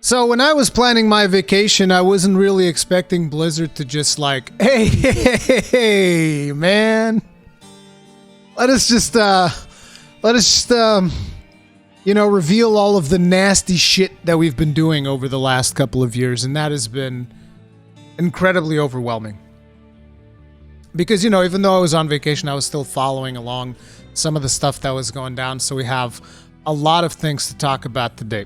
So when I was planning my vacation, I wasn't really expecting Blizzard to just like, hey, man, let us just reveal all of the nasty shit that we've been doing over the last couple of years, and that has been incredibly overwhelming. Because, even though I was on vacation, I was still following along some of the stuff that was going down, so we have a lot of things to talk about today.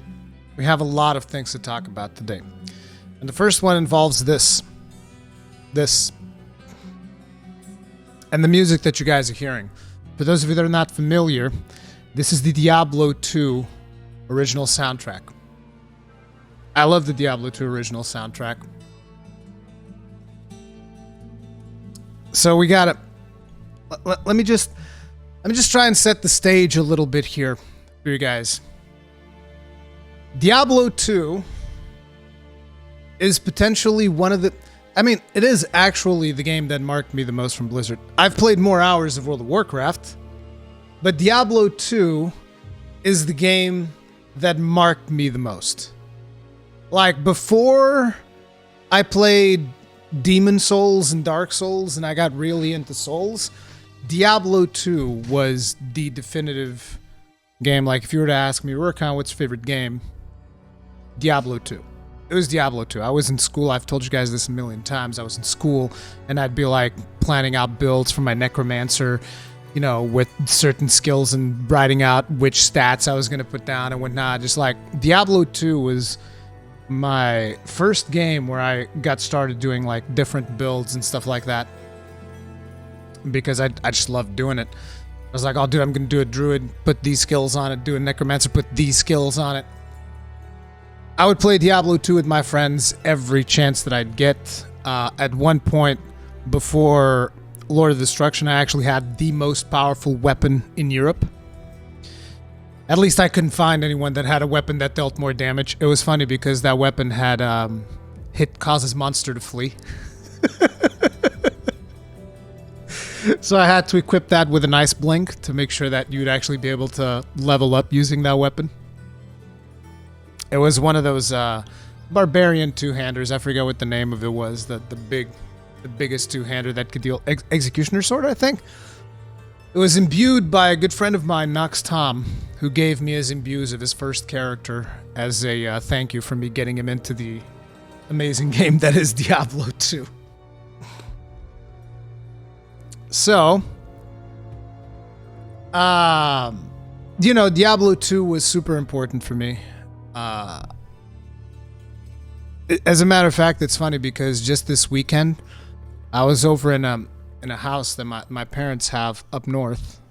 And the first one involves this. And the music that you guys are hearing. For those of you that are not familiar, this is the Diablo 2 original soundtrack. I love the Diablo 2 original soundtrack. So we got it. Let me just try and set the stage a little bit here for you guys. Diablo 2 is potentially one of the... it is actually the game that marked me the most from Blizzard. I've played more hours of World of Warcraft, but Diablo 2 is the game that marked me the most. Like, before I played Demon Souls and Dark Souls and I got really into Souls, Diablo 2 was the definitive game. Like, if you were to ask me, Rurikhan, what's your favorite game? Diablo 2. It was Diablo 2. I was in school. I've told you guys this a million times. I was in school, and I'd be, like, planning out builds for my Necromancer, with certain skills and writing out which stats I was going to put down and whatnot. Just, like, Diablo 2 was my first game where I got started doing, like, different builds and stuff like that. Because I just loved doing it. I was like, oh, dude, I'm going to do a Druid, put these skills on it. Do a Necromancer, put these skills on it. I would play Diablo 2 with my friends every chance that I'd get. At one point, before Lord of Destruction, I actually had the most powerful weapon in Europe. At least I couldn't find anyone that had a weapon that dealt more damage. It was funny because that weapon had hit causes monster to flee. So I had to equip that with an ice blink to make sure that you'd actually be able to level up using that weapon. It was one of those barbarian two-handers. I forget what the name of it was. The biggest two-hander that could deal executioner sword, I think. It was imbued by a good friend of mine, Nox Tom, who gave me his imbues of his first character as a thank you for me getting him into the amazing game that is Diablo 2. So, Diablo 2 was super important for me. As a matter of fact, it's funny because just this weekend, I was over in a house that my parents have up north.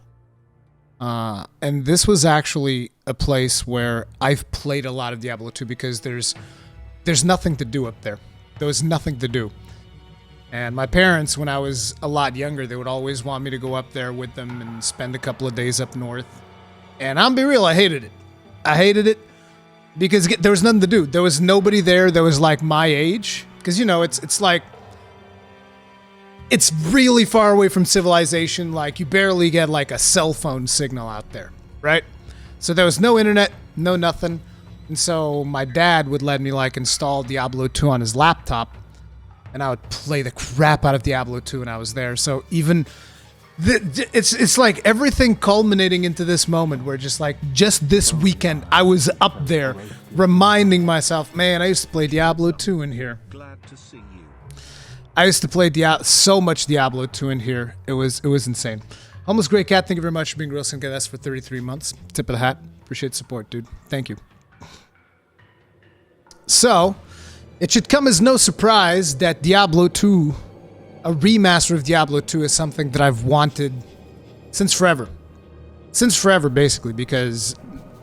And this was actually a place where I've played a lot of Diablo 2 because there's nothing to do up there. There was nothing to do. And my parents, when I was a lot younger, they would always want me to go up there with them and spend a couple of days up north. And I'm be real, I hated it. Because there was nothing to do. There was nobody there that was like my age. Because, it's like... It's really far away from civilization. Like, you barely get like a cell phone signal out there, right? So there was no internet, no nothing. And so my dad would let me like install Diablo 2 on his laptop. And I would play the crap out of Diablo 2 when I was there. So even... It's like everything culminating into this moment where just this weekend I was up there reminding myself, man, I used to play Diablo 2 in here. Glad to see you. I used to play so much Diablo 2 in here. It was insane. Almost Great Cat, thank you very much for being real Sim for 33 months. Tip of the hat. Appreciate the support, dude. Thank you. So, it should come as no surprise that Diablo 2, a remaster of Diablo 2, is something that I've wanted since forever. Since forever, basically, because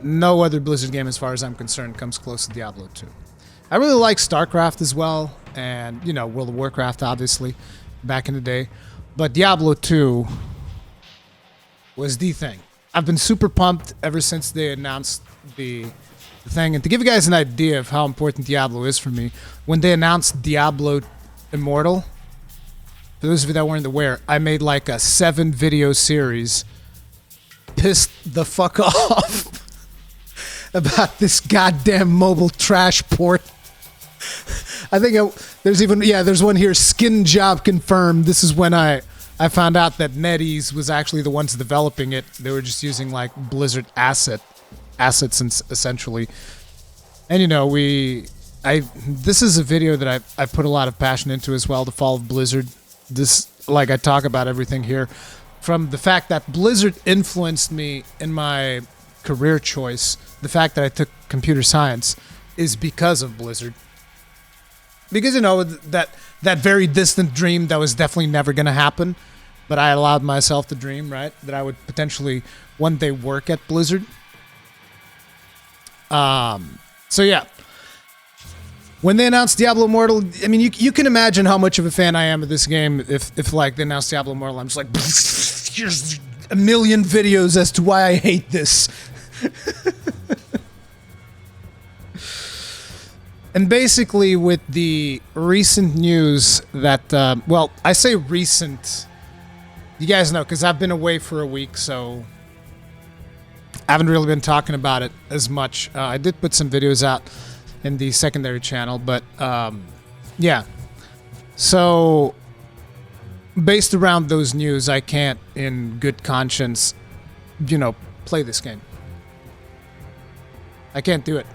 no other Blizzard game, as far as I'm concerned, comes close to Diablo 2. I really like StarCraft as well, and, World of Warcraft, obviously, back in the day. But Diablo 2 was the thing. I've been super pumped ever since they announced the thing. And to give you guys an idea of how important Diablo is for me, when they announced Diablo Immortal, for those of you that weren't aware, I made like a 7-video series pissed the fuck off about this goddamn mobile trash port. I think there's one here, skin job confirmed. This is when I found out that NetEase was actually the ones developing it. They were just using like Blizzard assets essentially. And you know, this is a video that I put a lot of passion into as well, the fall of Blizzard. This, like, I talk about everything here from the fact that Blizzard influenced me in my career choice. The fact that I took computer science is because of Blizzard. Because, you know, that very distant dream that was definitely never going to happen, but I allowed myself to dream, right? That I would potentially one day work at Blizzard. So yeah. When they announced Diablo Immortal, I mean, you can imagine how much of a fan I am of this game if like, they announced Diablo Immortal, I'm just like, here's a million videos as to why I hate this. And basically, with the recent news that, well, I say recent, you guys know, because I've been away for a week, so I haven't really been talking about it as much. I did put some videos out in the secondary channel, but yeah. So, based around those news, I can't, in good conscience, you know, play this game. I can't do it.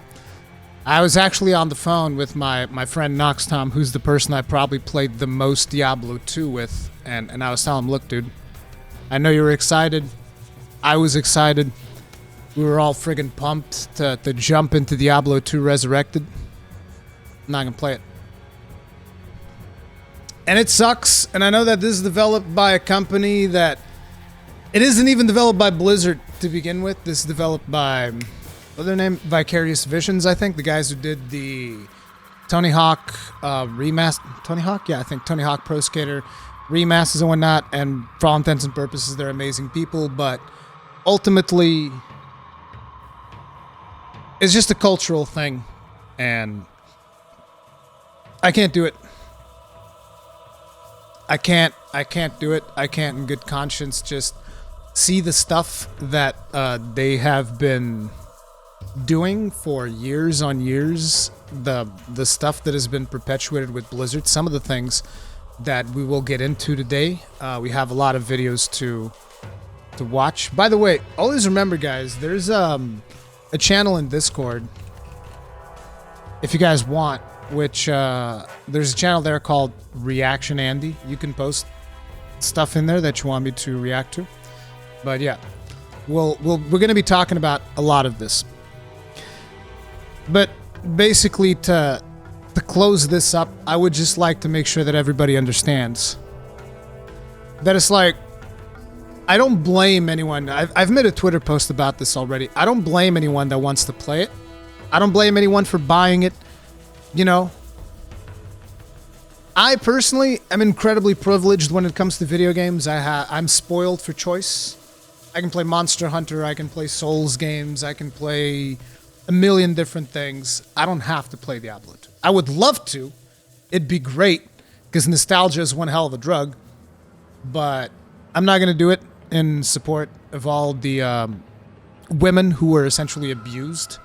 I was actually on the phone with my friend Nox Tom, who's the person I probably played the most Diablo 2 with, and I was telling him, look, dude, I know you were excited. I was excited. We were all friggin' pumped to jump into Diablo 2 Resurrected. I'm not gonna play it. And it sucks, and I know that this is developed by a company that... It isn't even developed by Blizzard to begin with. This is developed by... What's their name? Vicarious Visions, I think. The guys who did the Tony Hawk remaster. Tony Hawk? Yeah, I think Tony Hawk Pro Skater remasters and whatnot. And for all intents and purposes, they're amazing people. But ultimately, it's just a cultural thing. And I can't do it. I can't do it. I can't in good conscience just see the stuff that they have been doing for years on years, the stuff that has been perpetuated with Blizzard, some of the things that we will get into today. We have a lot of videos to watch. By the way, always remember, guys, there's a channel in Discord, if you guys want, which there's a channel there called Reaction Andy. You can post stuff in there that you want me to react to. But yeah, we're going to be talking about a lot of this. But basically, to close this up, I would just like to make sure that everybody understands that it's like, I don't blame anyone. I've made a Twitter post about this already. I don't blame anyone that wants to play it. I don't blame anyone for buying it. You know, I personally am incredibly privileged when it comes to video games. I'm spoiled for choice. I can play Monster Hunter. I can play Souls games. I can play a million different things. I don't have to play Diablo 2. I would love to. It'd be great, because nostalgia is one hell of a drug. But I'm not going to do it in support of all the women who were essentially abused,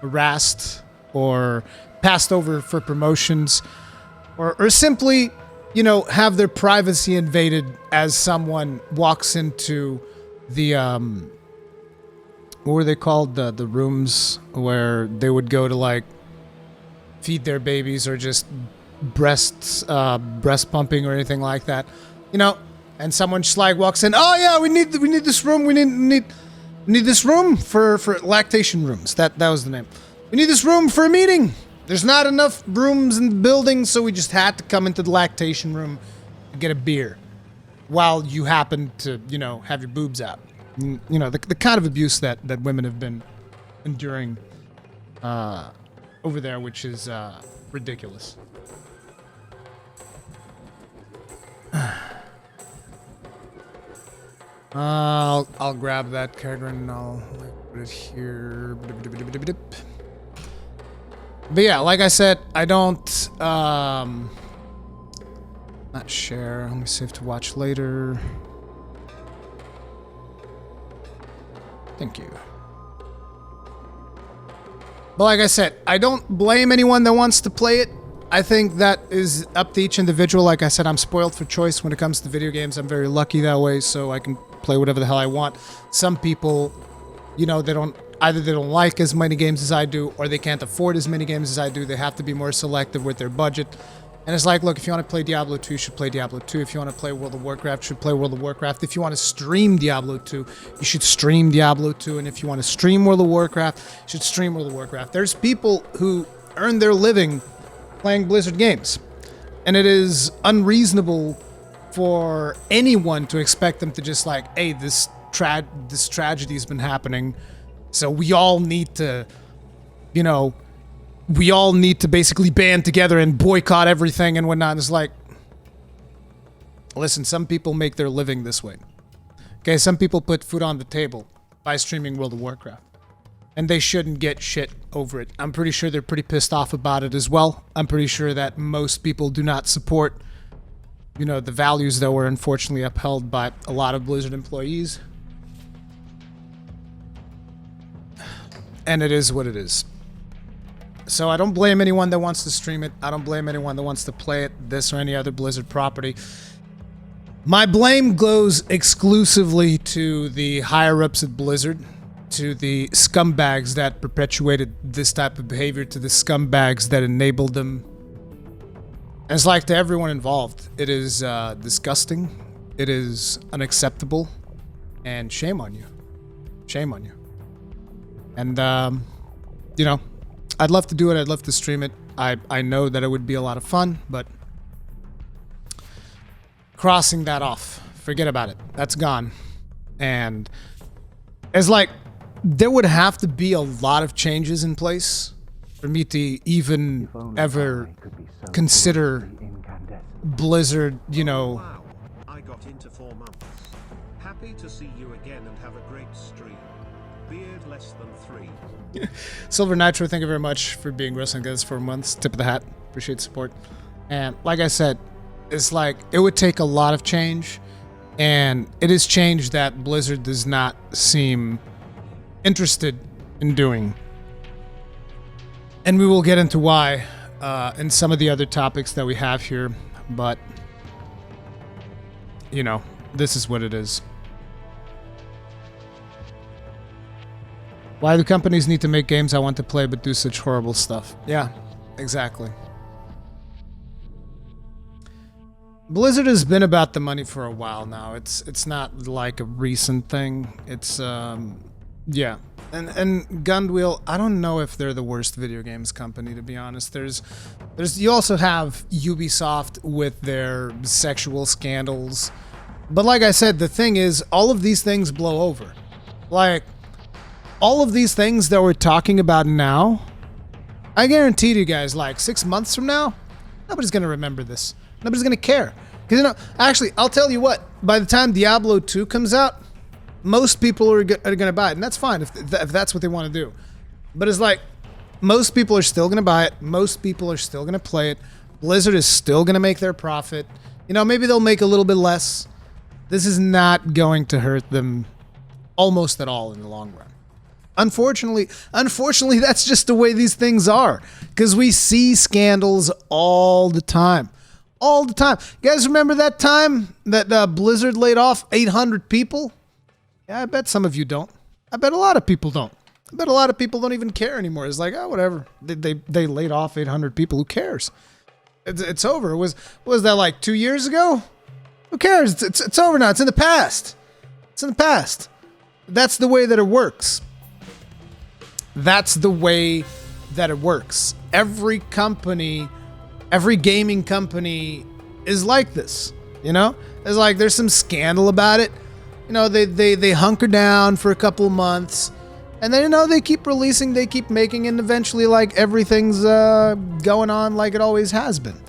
harassed, or passed over for promotions, or simply, you know, have their privacy invaded as someone walks into the what were they called? The rooms where they would go to, like, feed their babies or just breast pumping or anything like that, you know. And someone just like walks in. Oh yeah, we need this room. We need this room for lactation rooms. That was the name. We need this room for a meeting. There's not enough rooms in the building, so we just had to come into the lactation room and get a beer while you happen to, you know, have your boobs out. You know, the kind of abuse that women have been enduring over there, which is ridiculous. I'll grab that character and I'll put it here. But yeah, like I said, I don't not share. Let me save to watch later. Thank you. But like I said, I don't blame anyone that wants to play it. I think that is up to each individual. Like I said, I'm spoiled for choice when it comes to video games. I'm very lucky that way, so I can play whatever the hell I want. Some people, you know, they don't like as many games as I do, or they can't afford as many games as I do. They have to be more selective with their budget. And it's like, look, if you want to play Diablo 2, you should play Diablo 2. If you want to play World of Warcraft, you should play World of Warcraft. If you want to stream Diablo 2, you should stream Diablo 2. And if you want to stream World of Warcraft, you should stream World of Warcraft. There's people who earn their living playing Blizzard games. And it is unreasonable for anyone to expect them to just like, hey, this tragedy has been happening, so we all need to, you know, we all need to basically band together and boycott everything and whatnot. And it's like, listen, some people make their living this way. Okay, some people put food on the table by streaming World of Warcraft. And they shouldn't get shit over it. I'm pretty sure they're pretty pissed off about it as well. I'm pretty sure that most people do not support, you know, the values that were unfortunately upheld by a lot of Blizzard employees. And it is what it is. So I don't blame anyone that wants to stream it. I don't blame anyone that wants to play it, this or any other Blizzard property. My blame goes exclusively to the higher-ups at Blizzard, to the scumbags that perpetuated this type of behavior, to the scumbags that enabled them. And it's like to everyone involved. It is disgusting. It is unacceptable. And shame on you. Shame on you. And, you know, I'd love to do it. I'd love to stream it. I know that it would be a lot of fun, but crossing that off, forget about it. That's gone. And it's like there would have to be a lot of changes in place for me to even ever consider Blizzard, you know. Wow, I got into 4 months. Happy to see you again and have a great stream. Beard less than 3. Silver Nitro, thank you very much for being wrestling guys for months. Tip of the hat. Appreciate the support. And like I said, it's like it would take a lot of change, and it is change that Blizzard does not seem interested in doing. And we will get into why in some of the other topics that we have here, but you know, this is what it is. Why do companies need to make games I want to play but do such horrible stuff? Yeah, exactly. Blizzard has been about the money for a while now. It's not like a recent thing. It's yeah. And Gunwheel, I don't know if they're the worst video games company, to be honest. There's you also have Ubisoft with their sexual scandals. But like I said, the thing is, all of these things blow over. Like, all of these things that we're talking about now, I guarantee you guys, like 6 months from now, nobody's going to remember this. Nobody's going to care. Because, you know, actually, I'll tell you what, by the time Diablo 2 comes out, most people are going to buy it. And that's fine if that's what they want to do. But it's like, most people are still going to buy it. Most people are still going to play it. Blizzard is still going to make their profit. You know, maybe they'll make a little bit less. This is not going to hurt them almost at all in the long run. Unfortunately, that's just the way these things are. Because we see scandals all the time. All the time. You guys remember that time that Blizzard laid off 800 people? Yeah, I bet some of you don't. I bet a lot of people don't. I bet a lot of people don't even care anymore. It's like, oh, whatever. They laid off 800 people. Who cares? It's over. Was that like 2 years ago? Who cares? It's over now. It's in the past. It's in the past. That's the way that it works. That's the way that it works. Every company, every gaming company is like this, you know? It's like there's some scandal about it. You know, they hunker down for a couple of months, and then, you know, they keep releasing, they keep making, and eventually, like, everything's going on like it always has been.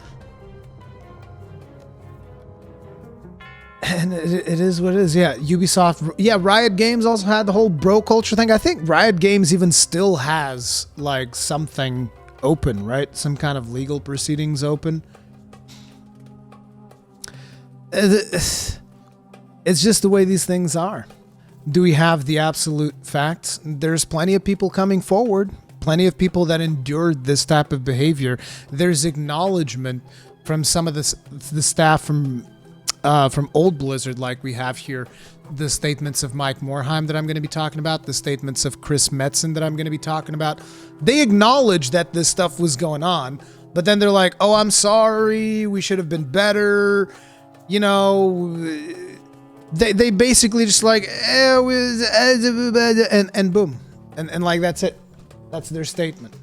And it is what it is. Yeah, Ubisoft. Yeah, Riot Games also had the whole bro culture thing. I think Riot Games even still has, like, something open, right? Some kind of legal proceedings open. It's just the way these things are. Do we have the absolute facts? There's plenty of people coming forward plenty of people that endured this type of behavior. There's acknowledgement from some of the staff from old Blizzard, like we have here the statements of Mike Morheim that I'm going to be talking about, the statements of Chris Metzen that I'm going to be talking about. They acknowledge that this stuff was going on, but then they're like, oh, I'm sorry, we should have been better. You know, they basically just like, and boom. And like, that's it. That's their statement.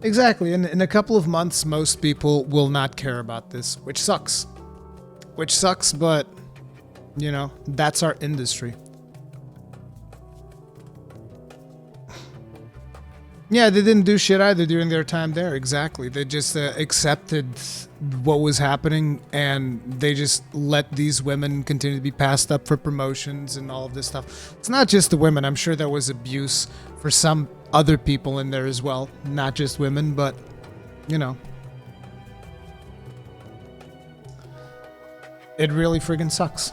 Exactly. In a couple of months, most people will not care about this, which sucks. Which sucks, but, you know, that's our industry. Yeah, they didn't do shit either during their time there. Exactly. They just accepted what was happening, and they just let these women continue to be passed up for promotions and all of this stuff. It's not just the women. I'm sure there was abuse for some other people in there as well. Not just women, but, you know. It really friggin' sucks.